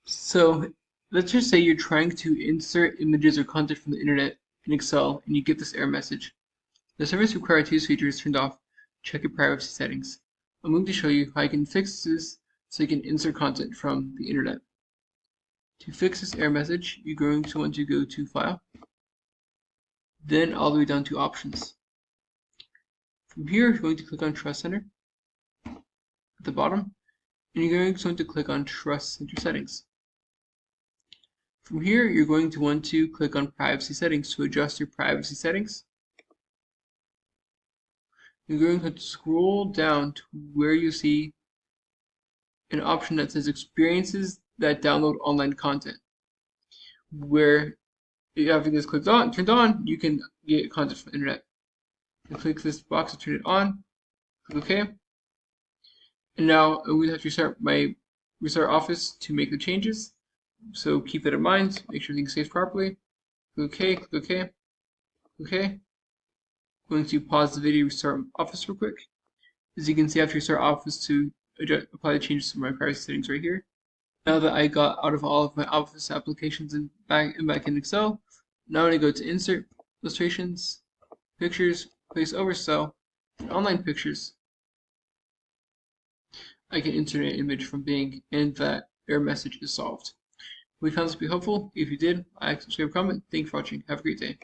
So let's just say you're trying to insert images or content from the internet in Excel and you get this error message. The service requires these features turned off. Check your privacy settings. I'm going to show you how you can fix this so you can insert content from the internet. To fix this error message, you're going to want to go to File, then all the way down to Options. From here, you're going to click on Trust Center at the bottom, and you're going to want to click on Trust Center Settings. From here, you're going to want to click on Privacy Settings to adjust your privacy settings. You're going to scroll down to where you see an option that says Experiences that download online content, where after this turned on, you can get content from the internet. You click this box to turn it on, click OK. And now I'm going to have to restart Office to make the changes. So keep that in mind, make sure everything saves properly. Click OK, click OK, click OK. I'm going to pause the video, restart Office real quick. As you can see, I have to restart Office to apply the changes to my privacy settings right here. Now that I got out of all of my Office applications and back in Excel, now I'm going to go to Insert, Illustrations, Pictures, Place Over Cell, and Online Pictures. I can insert an image from Bing, and that error message is solved. Hope you found this to be helpful. If you did, like, subscribe, comment. Thank you for watching. Have a great day.